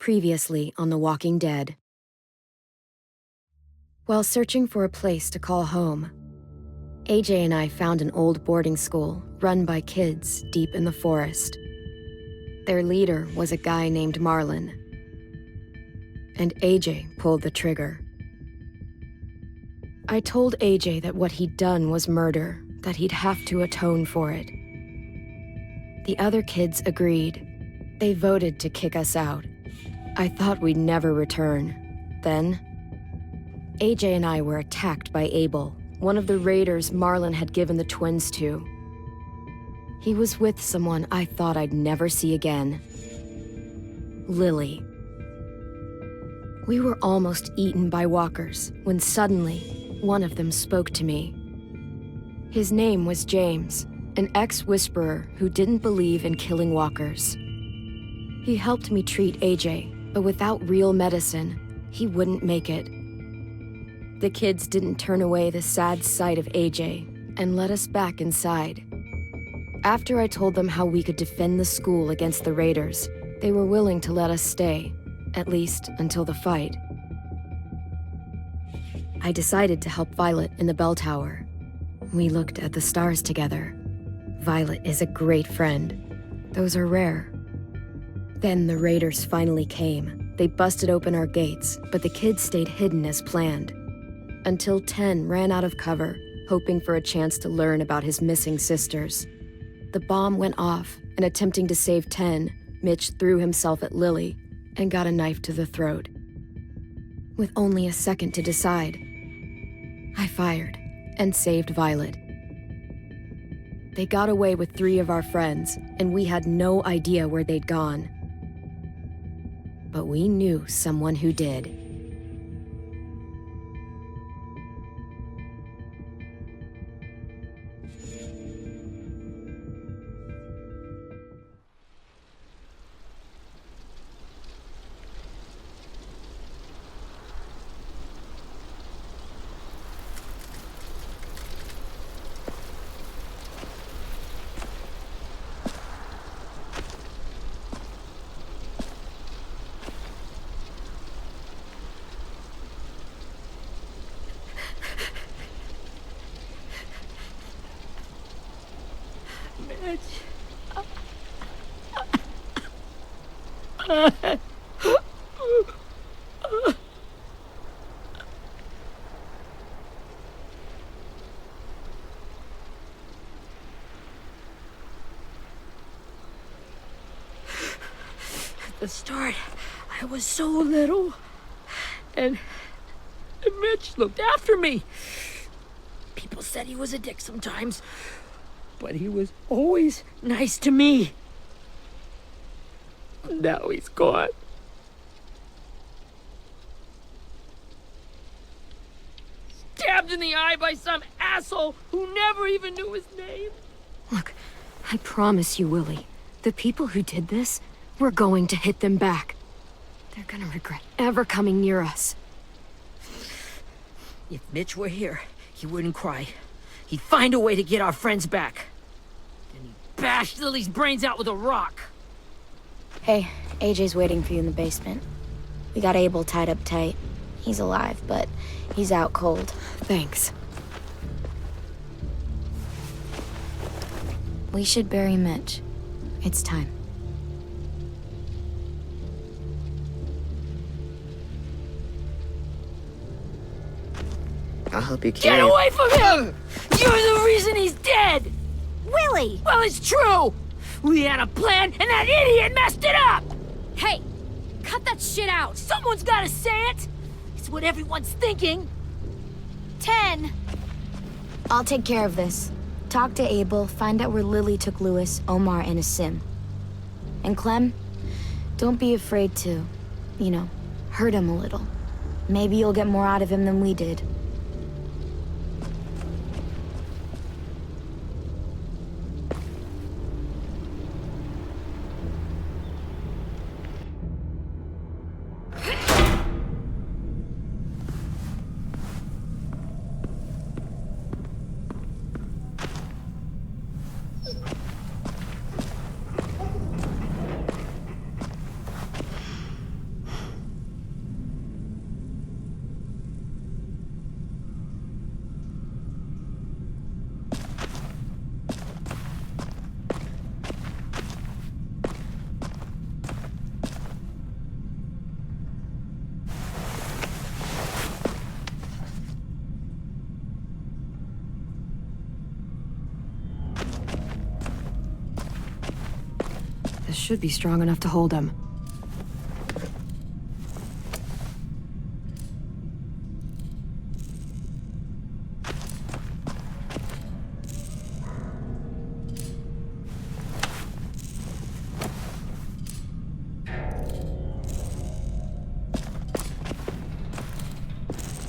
Previously on The Walking Dead. While searching for a place to call home, AJ and I found an old boarding school run by kids deep in the forest. Their leader was a guy named Marlon, and AJ pulled the trigger. I told AJ that what he'd done was murder, that he'd have to atone for it. The other kids agreed. They voted to kick us out. I thought we'd never return. Then, AJ and I were attacked by Abel, one of the raiders Marlon had given the twins to. He was with someone I thought I'd never see again. Lily. We were almost eaten by walkers when suddenly, one of them spoke to me. His name was James, an ex-whisperer who didn't believe in killing walkers. He helped me treat AJ, but without real medicine, he wouldn't make it. The kids didn't turn away the sad sight of AJ and let us back inside. After I told them how we could defend the school against the raiders, they were willing to let us stay, at least until the fight. I decided to help Violet in the bell tower. We looked at the stars together. Violet is a great friend. Those are rare. Then the raiders finally came. They busted open our gates, but the kids stayed hidden as planned. Until 10 ran out of cover, hoping for a chance to learn about his missing sisters. The bomb went off, and attempting to save 10, Mitch threw himself at Lily and got a knife to the throat. With only a second to decide, I fired and saved Violet. They got away with 3 of our friends, and we had no idea where they'd gone. But we knew someone who did. At the start, I was so little, and Mitch looked after me. People said he was a dick sometimes, but he was always nice to me. Now he's gone. Stabbed in the eye by some asshole who never even knew his name. Look, I promise you, Willie, the people who did this, we're going to hit them back. They're gonna regret ever coming near us. If Mitch were here, he wouldn't cry. He'd find a way to get our friends back. Then he'd bash Lily's brains out with a rock. Hey, AJ's waiting for you in the basement. We got Abel tied up tight. He's alive, but he's out cold. Thanks. We should bury Mitch. It's time. I'll help you carry Get away from him! You're the reason he's dead! Willie! Well, it's true! We had a plan, and that idiot messed it up! Hey! Cut that shit out! Someone's gotta say it! It's what everyone's thinking. 10! I'll take care of this. Talk to Abel, find out where Lily took Lewis, Omar, and Asim. And Clem, don't be afraid to, hurt him a little. Maybe you'll get more out of him than we did. should be strong enough to hold him.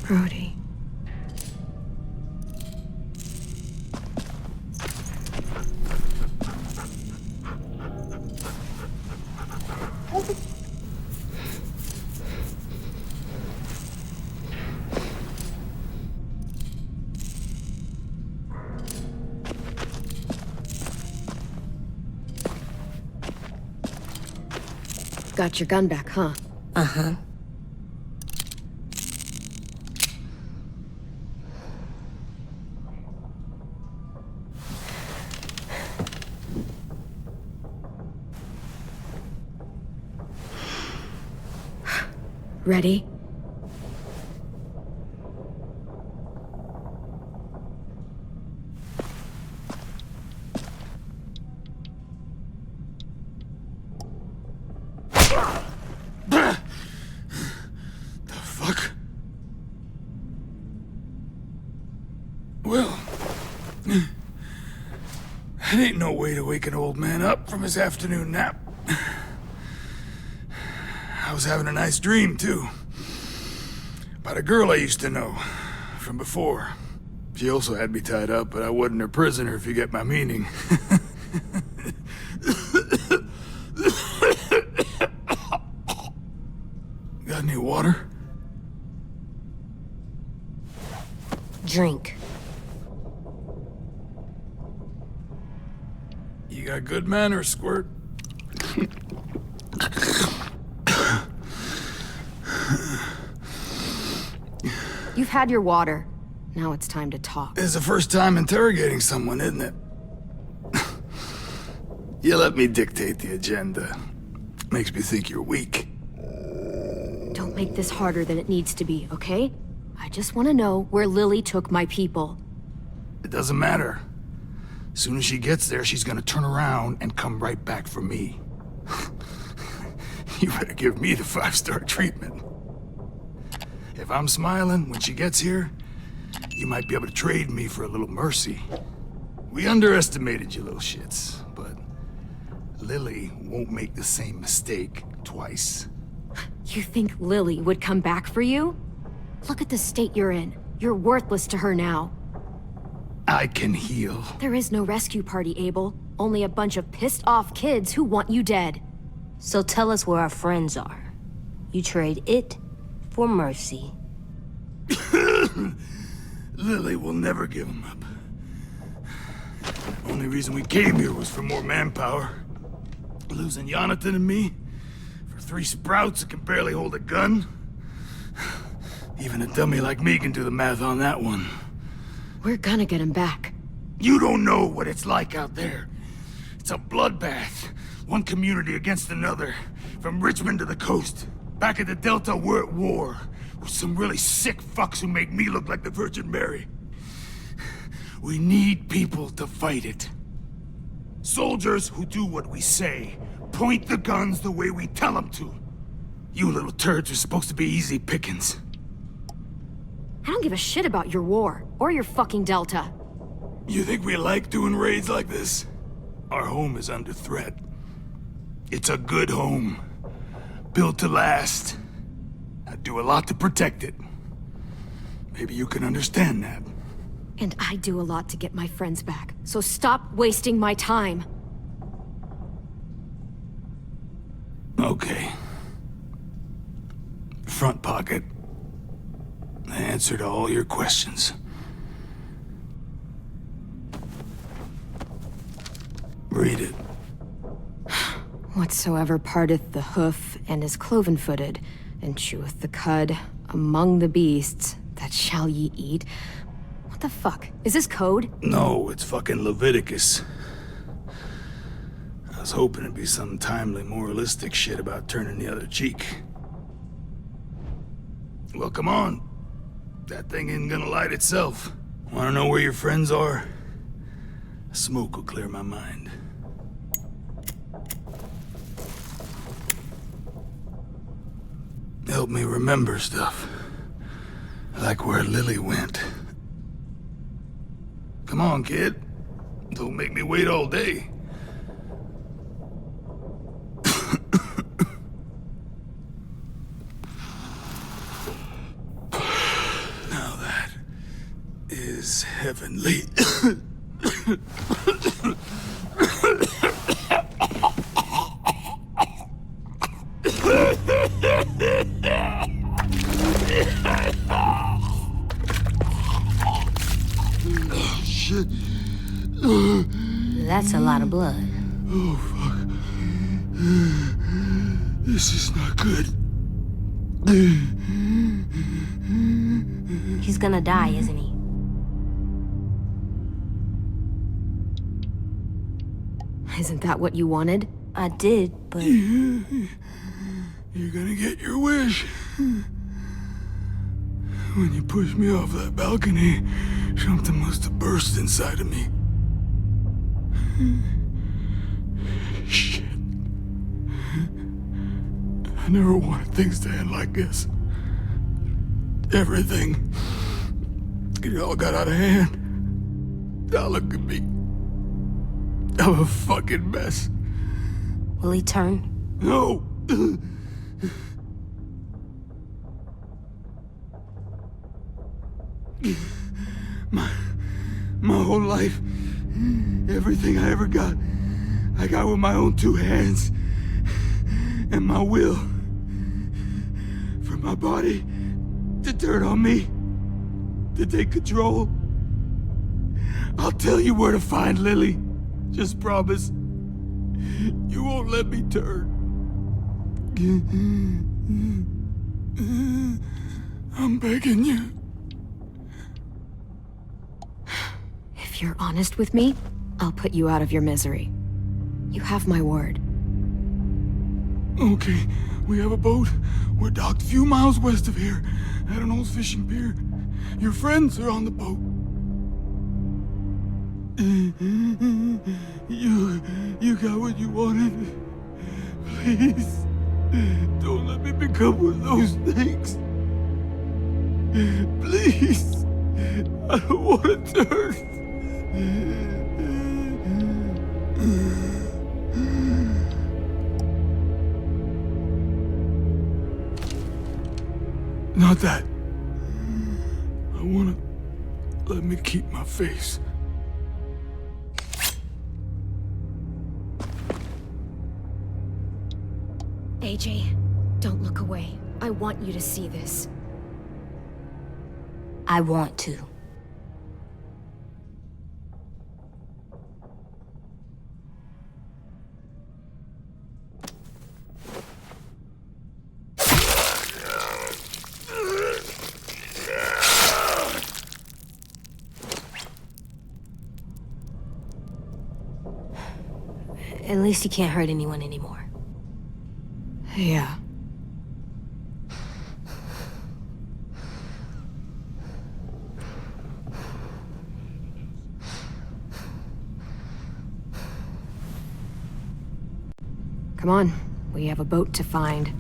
Brody. Got your gun back, huh? Uh-huh. Ready? The fuck? Well, that ain't no way to wake an old man up from his afternoon nap. I was having a nice dream, too. About a girl I used to know from before. She also had me tied up, but I wasn't her prisoner, if you get my meaning. Got any water? Drink. You got good manners, Squirt. You've had your water. Now it's time to talk. It's the first time interrogating someone, isn't it? You let me dictate the agenda. Makes me think you're weak. Don't make this harder than it needs to be, okay? I just want to know where Lily took my people. It doesn't matter. As soon as she gets there, she's gonna turn around and come right back for me. You better give me the 5-star treatment. If I'm smiling when she gets here, you might be able to trade me for a little mercy. We underestimated you little shits, but Lily won't make the same mistake twice. You think Lily would come back for you? Look at the state you're in. You're worthless to her now. I can heal. There is no rescue party, Abel. Only a bunch of pissed-off kids who want you dead. So tell us where our friends are. You trade it for mercy. Lily will never give him up. Only reason we came here was for more manpower. Losing Jonathan and me for 3 sprouts that can barely hold a gun. Even a dummy like me can do the math on that one. We're gonna get him back. You don't know what it's like out there. It's a bloodbath. One community against another. From Richmond to the coast. Back at the Delta, we're at war. With some really sick fucks who make me look like the Virgin Mary. We need people to fight it. Soldiers who do what we say. Point the guns the way we tell them to. You little turds are supposed to be easy pickings. I don't give a shit about your war, or your fucking Delta. You think we like doing raids like this? Our home is under threat. It's a good home. Built to last. I do a lot to protect it. Maybe you can understand that. And I do a lot to get my friends back, so stop wasting my time. Okay. Front pocket. The answer to all your questions. Read it. Whatsoever parteth the hoof and is cloven-footed, and cheweth the cud among the beasts, that shall ye eat. What the fuck? Is this code? No, it's fucking Leviticus. I was hoping it'd be some timely moralistic shit about turning the other cheek. Well, come on. That thing isn't gonna light itself. Wanna know where your friends are? Smoke will clear my mind. help me remember stuff. Like where Lily went. Come on, kid. Don't make me wait all day. Now that is heavenly. Shit. That's a lot of blood. Oh, fuck. This is not good. He's gonna die, isn't he? Isn't that what you wanted? I did, but... You're gonna get your wish. When you pushed me off that balcony, something must have burst inside of me. Shit. I never wanted things to end like this. Everything. It all got out of hand. Now look at me. I'm a fucking mess. Will he turn? No! My whole life, everything I ever got, I got with my own two hands. And my will. For my body to turn on me, to take control. I'll tell you where to find Lily. Just promise. You won't let me turn. I'm begging you. If you're honest with me, I'll put you out of your misery. You have my word. Okay, we have a boat. We're docked a few miles west of here, at an old fishing pier. Your friends are on the boat. You got what you wanted. Please, don't let me become one of those things. Please, I don't want to turn. Not that. I wanna let me keep my face. AJ, don't look away. I want you to see this. I want to. At least he can't hurt anyone anymore. Yeah. Come on, we have a boat to find.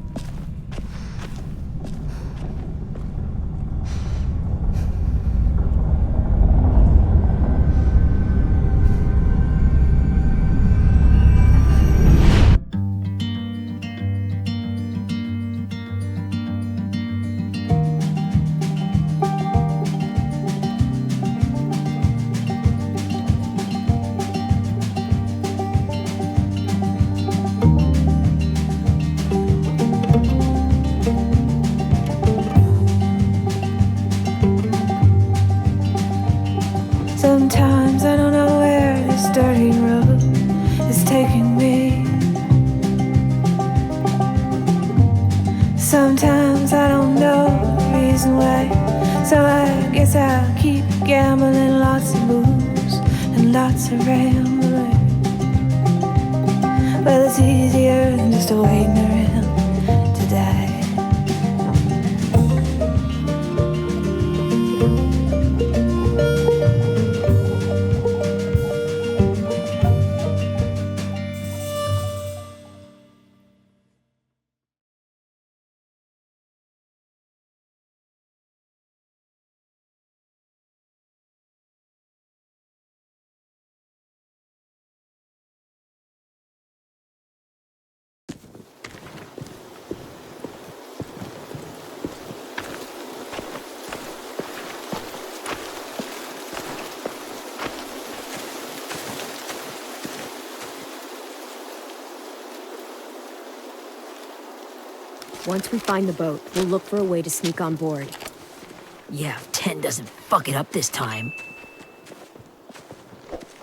Sometimes I don't know where this dirty road is taking me. Sometimes I don't know the reason why, so I guess I'll keep gambling, lots of moves and lots of rambling. Well, it's easier than just waiting around to die. Once we find the boat, we'll look for a way to sneak on board. Yeah, 10 doesn't fuck it up this time.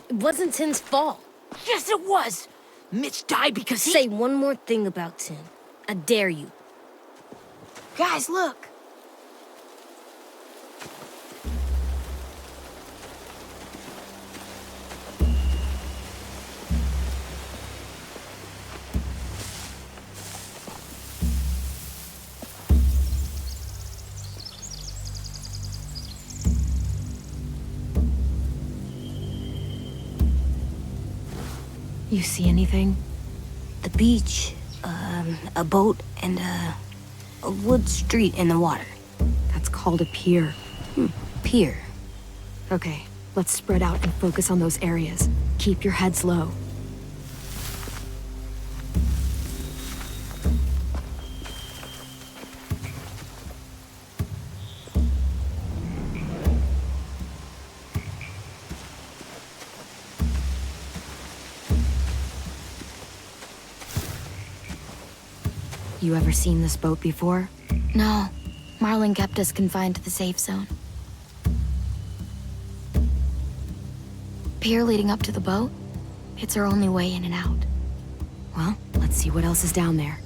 It wasn't Tin's fault. Yes, it was! Mitch died because he... Say one more thing about Tin. I dare you. Guys, look! You see anything? The beach, a boat, and a wood street in the water. That's called a pier. Pier. Okay, let's spread out and focus on those areas. Keep your heads low. You ever seen this boat before? No. Marlin kept us confined to the safe zone. Pier leading up to the boat? It's our only way in and out. Well, let's see what else is down there.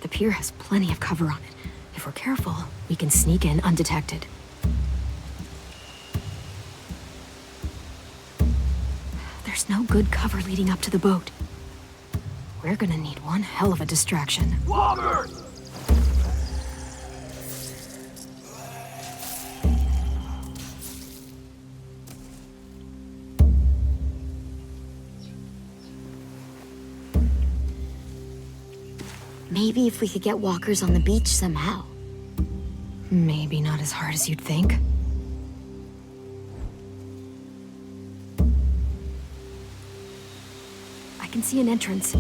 The pier has plenty of cover on it. If we're careful, we can sneak in undetected. There's no good cover leading up to the boat. We're gonna need one hell of a distraction. Loggers! Maybe if we could get walkers on the beach somehow. Maybe not as hard as you'd think. I can see an entrance.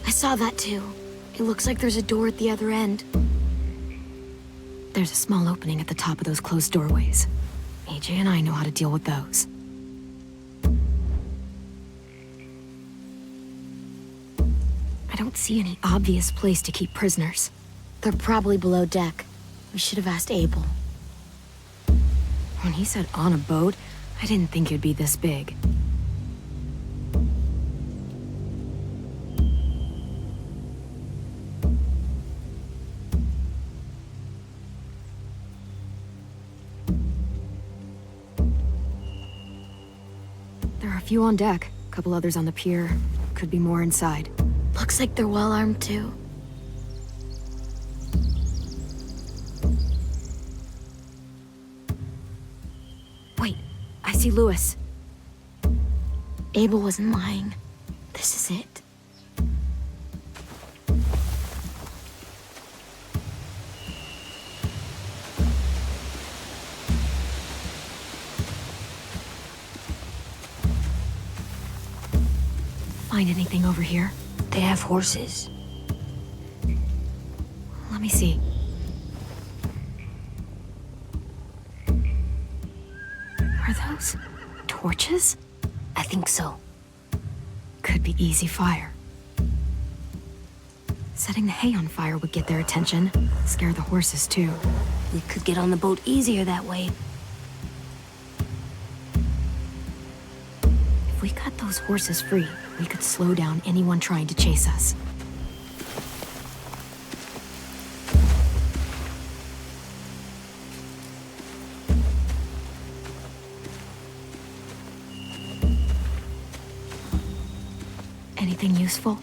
I saw that too. It looks like there's a door at the other end. There's a small opening at the top of those closed doorways. AJ and I know how to deal with those. I don't see any obvious place to keep prisoners. They're probably below deck. We should have asked Abel. When he said on a boat, I didn't think it'd be this big. There are a few on deck, a couple others on the pier. Could be more inside. Looks like they're well armed too. Wait, I see Lewis. Abel wasn't lying. This is it. Find anything over here? They have horses. Let me see. Are those torches? I think so. Could be easy fire. Setting the hay on fire would get their attention. Scare the horses too. We could get on the boat easier that way. If we cut those horses free, we could slow down anyone trying to chase us. Anything useful?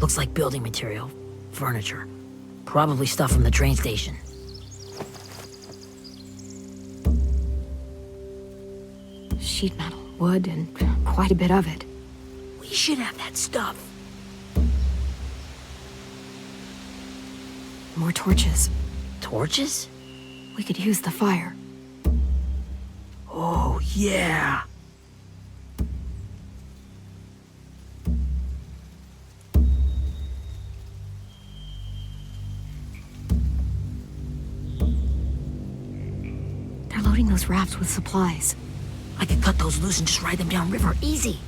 Looks like building material. Furniture. Probably stuff from the train station. Sheet metal, wood, and quite a bit of it. We should have that stuff. More torches. Torches? We could use the fire. Oh, yeah. They're loading those rafts with supplies. I could cut those loose and just ride them downriver, easy.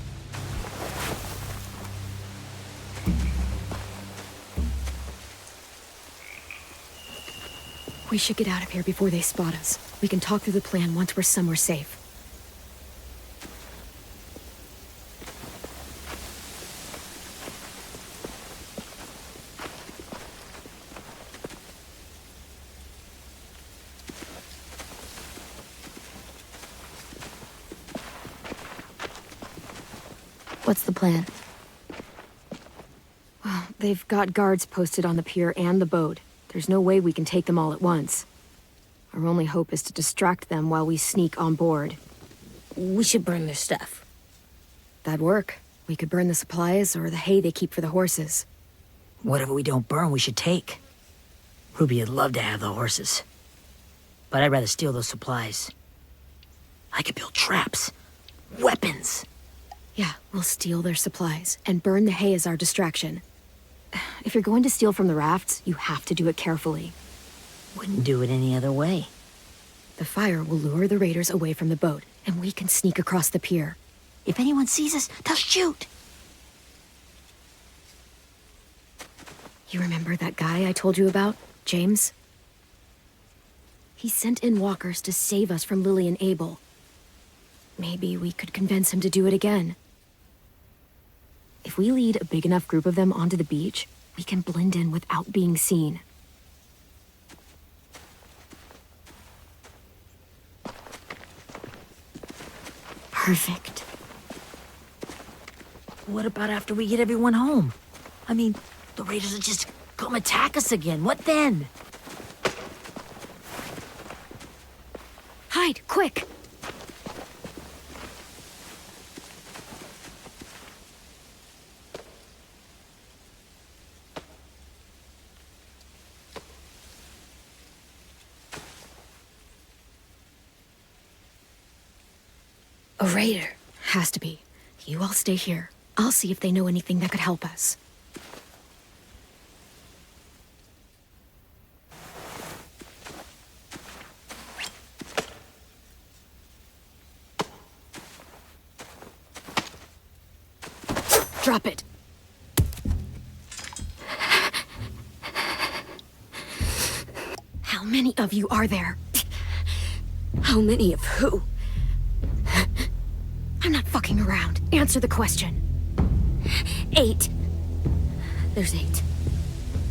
We should get out of here before they spot us. We can talk through the plan once we're somewhere safe. What's the plan? Well, they've got guards posted on the pier and the boat. There's no way we can take them all at once. Our only hope is to distract them while we sneak on board. We should burn their stuff. That'd work. We could burn the supplies or the hay they keep for the horses. Whatever we don't burn, we should take. Ruby would love to have the horses. But I'd rather steal those supplies. I could build traps. Weapons. Yeah, we'll steal their supplies and burn the hay as our distraction. If you're going to steal from the rafts, you have to do it carefully. Wouldn't do it any other way. The fire will lure the raiders away from the boat, and we can sneak across the pier. If anyone sees us, they'll shoot. You remember that guy I told you about, James? He sent in walkers to save us from Lily and Abel. Maybe we could convince him to do it again. If we lead a big enough group of them onto the beach, we can blend in without being seen. Perfect. What about after we get everyone home? I mean, the raiders will just come attack us again. What then? Hide, quick! A raider. Has to be. You all stay here. I'll see if they know anything that could help us. Drop it. How many of you are there? How many of who? I'm not fucking around. Answer the question. 8. There's 8.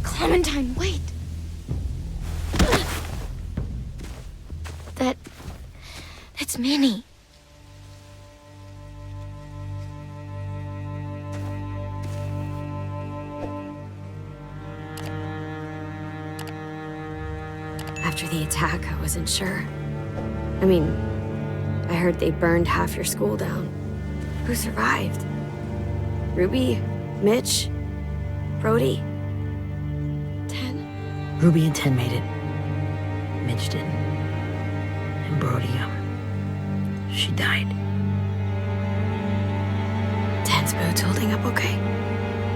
Clementine, wait. That's Minnie. After the attack, I wasn't sure. I mean, I heard they burned half your school down. Who survived? Ruby? Mitch? Brody? 10? Ruby and 10 made it. Mitch didn't. And Brody, she died. 10's boots holding up okay?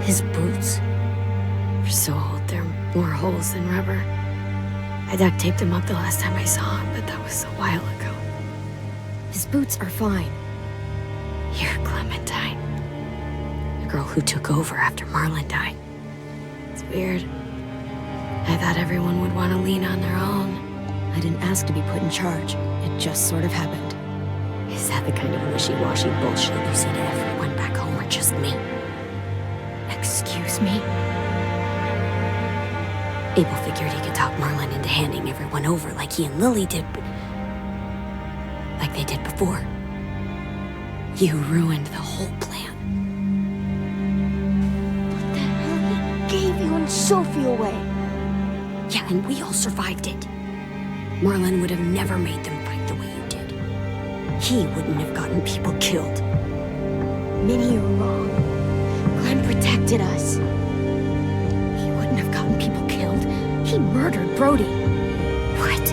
His boots? They're so old, there are more holes than rubber. I duct taped him up the last time I saw him, but that was a while ago. His boots are fine. You're Clementine. The girl who took over after Marlon died. It's weird. I thought everyone would want to lean on their own. I didn't ask to be put in charge. It just sort of happened. Is that the kind of wishy-washy bullshit you say to everyone back home, or just me? Excuse me? Abel figured he could talk Marlon into handing everyone over like he and Lily did, but like they did before. You ruined the whole plan. What the hell? He gave you and Sophie away. Yeah, and we all survived it. Marlon would have never made them fight the way you did. He wouldn't have gotten people killed. Minnie, you're wrong. Clem protected us. He wouldn't have gotten people killed. He murdered Brody. What?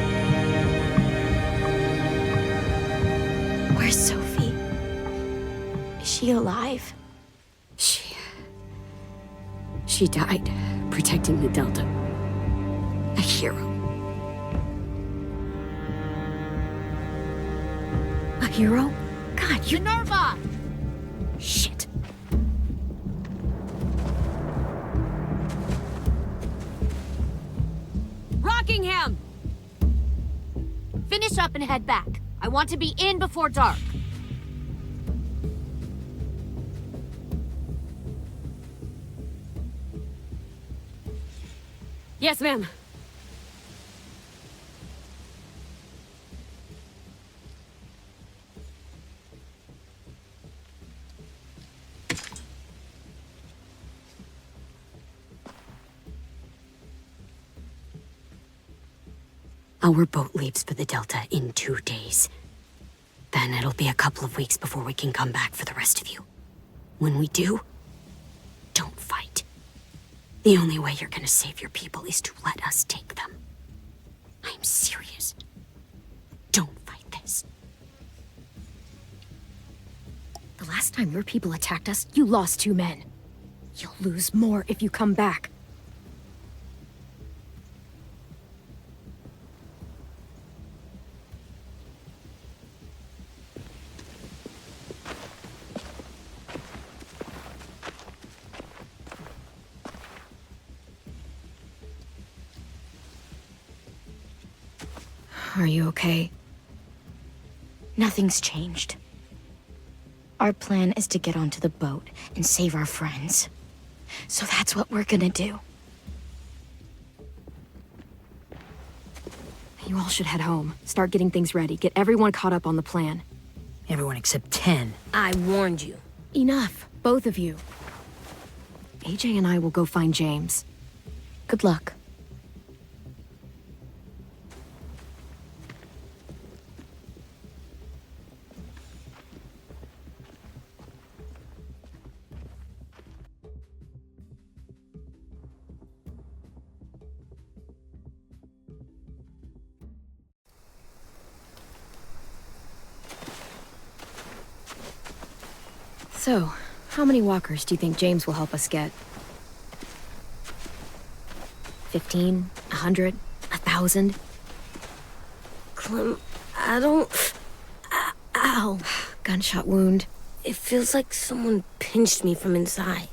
Where's Sophie? Is she alive? She died protecting the Delta. A hero. A hero? God, you... Minerva! Shit. finish up and head back. I want to be in before dark. Yes, ma'am. Our boat leaves for the Delta in 2 days. Then it'll be a couple of weeks before we can come back for the rest of you. When we do, don't fight. The only way you're gonna save your people is to let us take them. I'm serious. Don't fight this. The last time your people attacked us, you lost 2 men. You'll lose more if you come back. Are you okay? Nothing's changed. Our plan is to get onto the boat and save our friends. So that's what we're gonna do. You all should head home. Start getting things ready. Get everyone caught up on the plan. Everyone except 10. I warned you. Enough, both of you. AJ and I will go find James. Good luck. So, how many walkers do you think James will help us get? 15? 100? 1,000? Clem, I don't... Ow. Gunshot wound. It feels like someone pinched me from inside.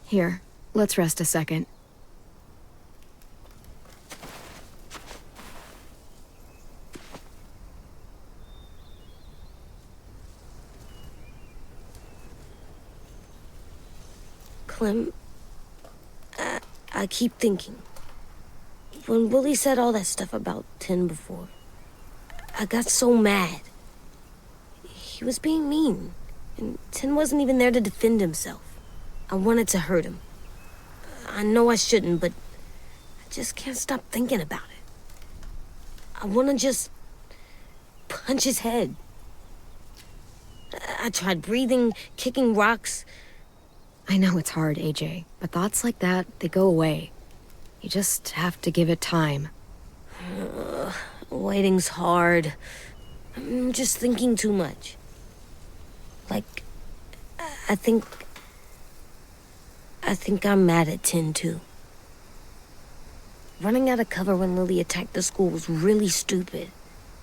Here, let's rest a second. Clem, I keep thinking. When Willie said all that stuff about 10 before, I got so mad. He was being mean, and 10 wasn't even there to defend himself. I wanted to hurt him. I know I shouldn't, but I just can't stop thinking about it. I want to just punch his head. I tried breathing, kicking rocks. I know it's hard, AJ, but thoughts like that, they go away. You just have to give it time. Waiting's hard. I'm just thinking too much. Like, I think I'm mad at 10 too. Running out of cover when Lily attacked the school was really stupid.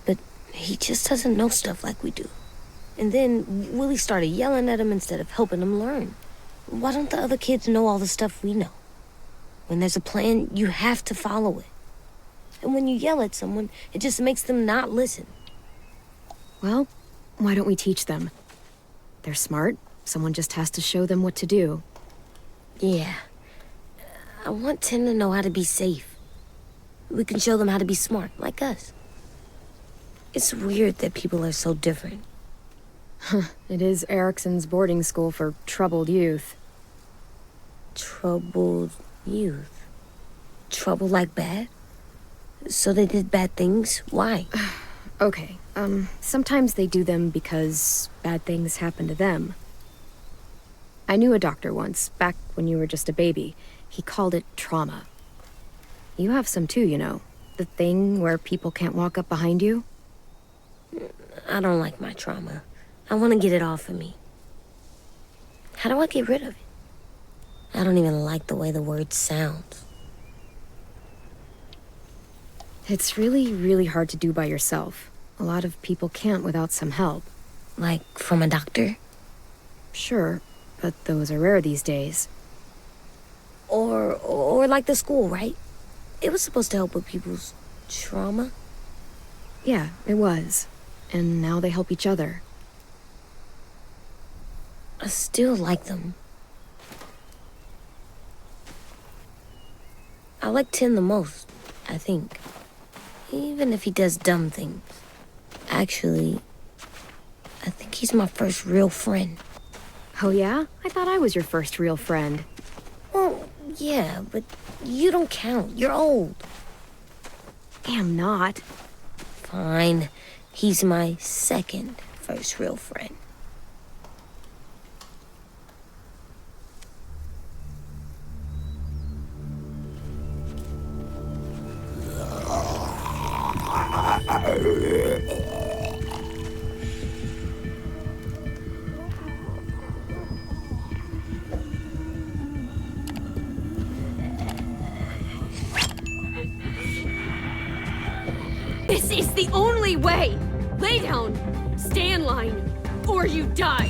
But he just doesn't know stuff like we do. And then Willie started yelling at him instead of helping him learn. Why don't the other kids know all the stuff we know? When there's a plan, you have to follow it. And when you yell at someone, it just makes them not listen. Well, why don't we teach them? They're smart. Someone just has to show them what to do. Yeah. I want 10 to know how to be safe. We can show them how to be smart, like us. It's weird that people are so different. It is Erickson's boarding school for troubled youth. Troubled youth? Trouble like bad? So they did bad things? Why? Okay, sometimes they do them because bad things happen to them. I knew a doctor once, back when you were just a baby. He called it trauma. You have some too, you know. The thing where people can't walk up behind you. I don't like my trauma. I want to get it off of me. How do I get rid of it? I don't even like the way the word sounds. It's really, really hard to do by yourself. A lot of people can't without some help. Like from a doctor? Sure, but those are rare these days. Or like the school, right? It was supposed to help with people's trauma. Yeah, it was. And now they help each other. I still like them. I like Tin the most, I think. Even if he does dumb things. Actually, I think he's my first real friend. Oh yeah? I thought I was your first real friend. Well, yeah, but you don't count. You're old. Am not. Fine. He's my second first real friend. This is the only way! Lay down, stay in line, or you die.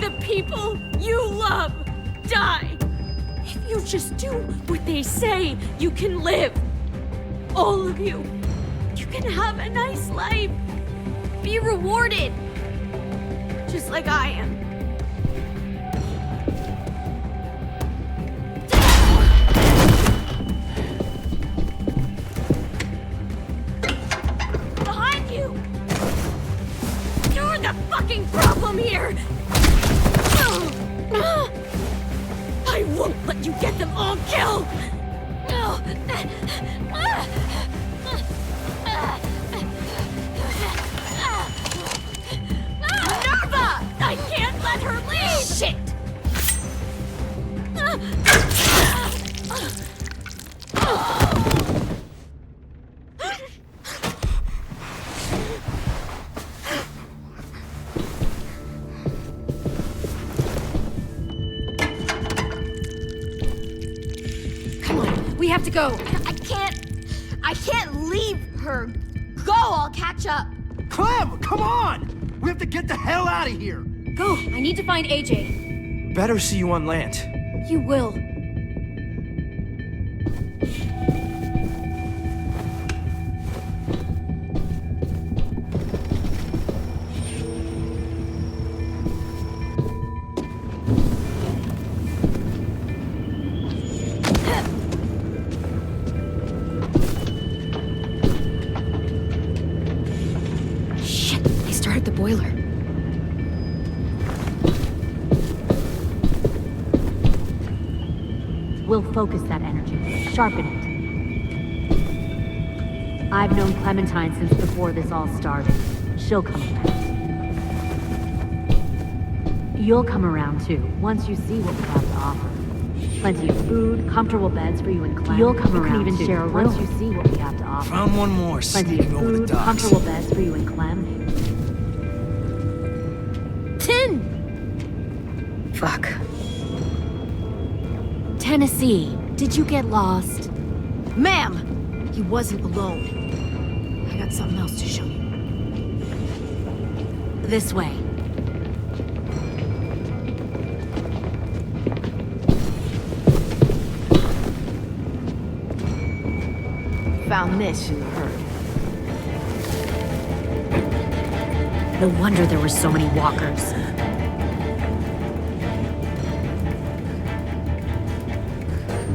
The people you love die. If you just do what they say, you can live. All of you. You can have a nice life. Be rewarded. Just like I am. Behind you! You're the fucking problem here! I won't let you get them all killed! Minerva! I can't let her leave! Shit! Come on, we have to go. I can't leave her. Go, I'll catch up. Clem, come on! We have to get the hell out of here! Go, I need to find AJ. Better see you on land. You will. Shit, they started the boiler. We'll focus that energy, sharpen it. I've known Clementine since before this all started. She'll come around. You'll come around too, once you see what we have to offer. Plenty of food, comfortable beds for you and Clem. You'll come around even too, share a room. Once you see what we have to offer. Found one more Plenty of sneaking over the food, docks. comfortable beds for you and Clem. Tin! Fuck. Tennessee, did you get lost? Ma'am! He wasn't alone. I got something else to show you. This way. Found this in the herd. No wonder there were so many walkers.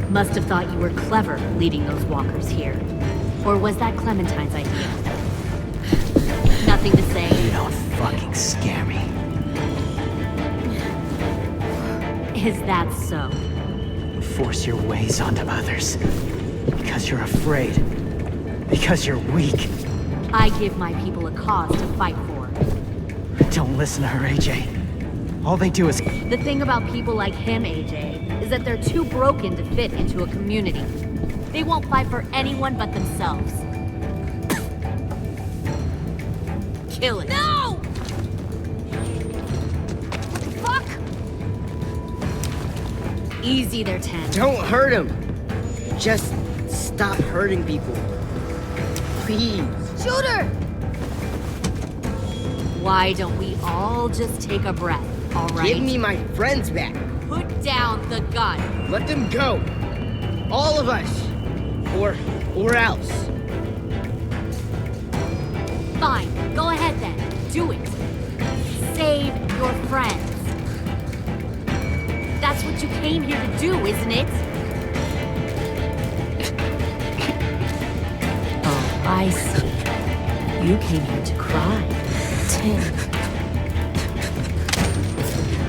Must have thought you were clever leading those walkers here. Or was that Clementine's idea? Nothing to say. You don't fucking scare me. Is that so? You force your ways onto others. Because you're afraid. Because you're weak. I give my people a cause to fight for. Don't listen to her, AJ. All they do is... The thing about people like him, AJ, is that they're too broken to fit into a community. They won't fight for anyone but themselves. Kill it. No! Fuck! Easy there, 10. Don't hurt him. Just stop hurting people. Please. Shoot her! Why don't we all just take a breath, all right? Give me my friends back. Put down the gun. Let them go. All of us. Or else. Fine, go ahead then. Do it. Save your friends. That's what you came here to do, isn't it? Oh, I see. You came here to cry. Tim.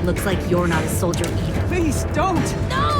Looks like you're not a soldier either. Please, don't! No!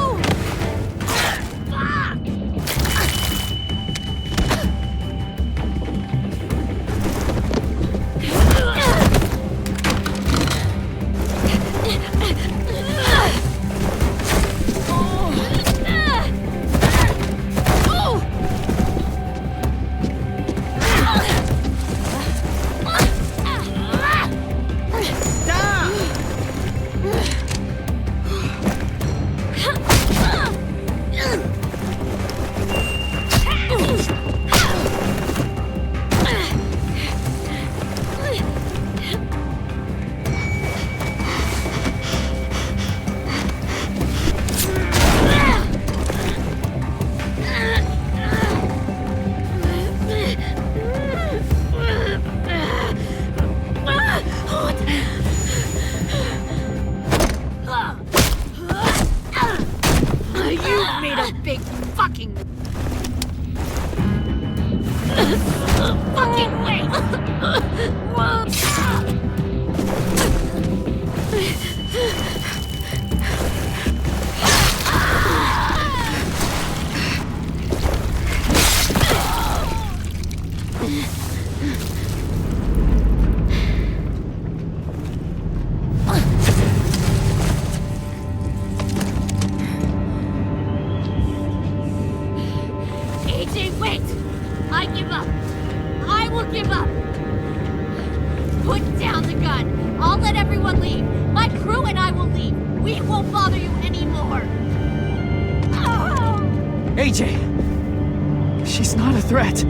AJ, wait! I give up. I will give up. Put down the gun. I'll let everyone leave. My crew and I will leave. We won't bother you anymore. AJ! She's not a threat.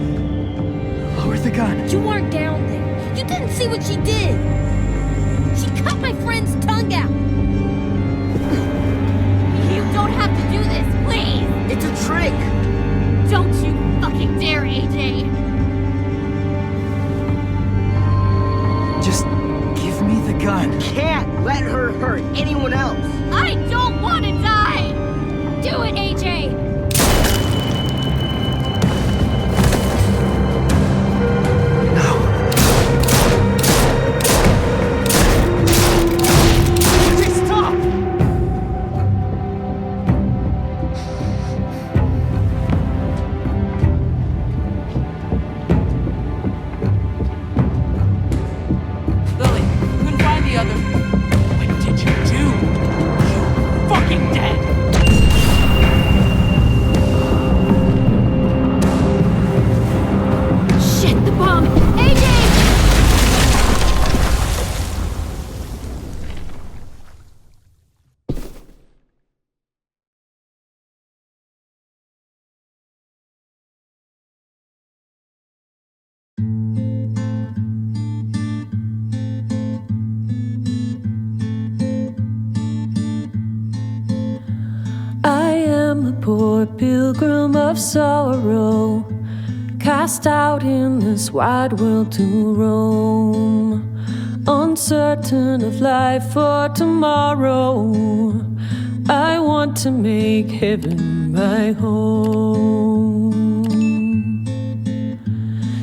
Lower the gun. You weren't down there. You didn't see what she did. She cut my friend's tongue out. You don't have to do this, please. It's a trick. Don't you fucking dare, AJ. Just give me the gun. Can't let her hurt anyone else. I don't want to die. Do it, AJ. Poor pilgrim of sorrow, cast out in this wide world to roam, uncertain of life for tomorrow. I want to make heaven my home.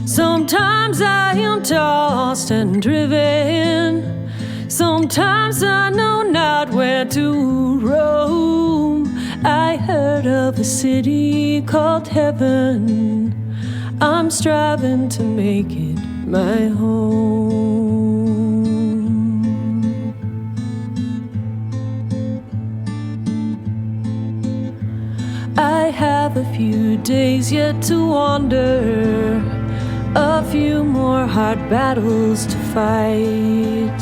Sometimes I am tossed and driven, sometimes I know not where to roam. I heard of a city called heaven. I'm striving to make it my home. I have a few days yet to wander, a few more hard battles to fight.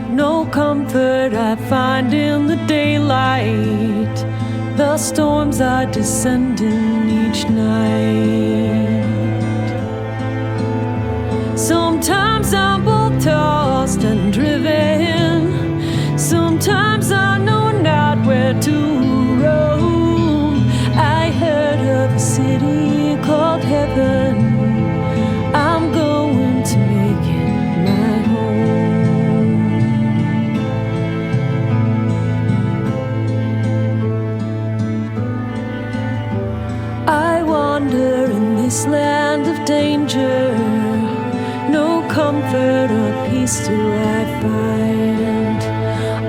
No comfort I find in the daylight. The storms are descending each night. Sometimes I'm both tossed and driven, sometimes I know not where to roam. I heard of a city peace do I find?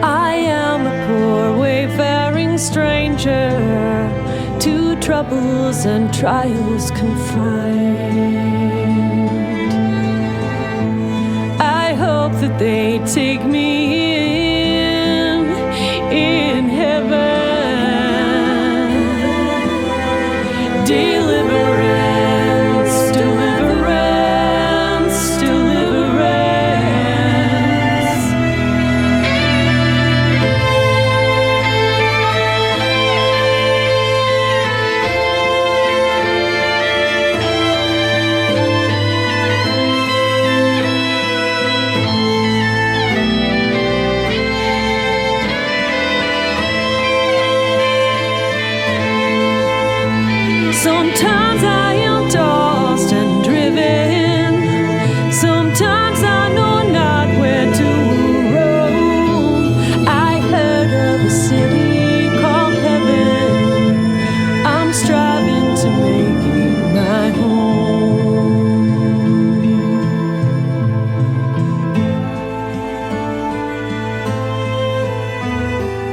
I am a poor wayfaring stranger, to troubles and trials confined. I hope that they take me in heaven. Deliverance, deliverance, deliverance. Sometimes I am tossed and driven. Sometimes I know not where to roam. I heard of a city called heaven. I'm striving to make it my home.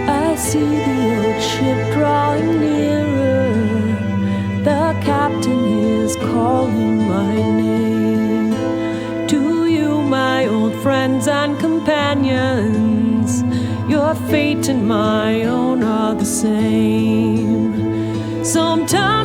I see the old ship drawing nearer. The captain is calling my name. To you, my old friends and companions, your fate and my own are the same. Sometimes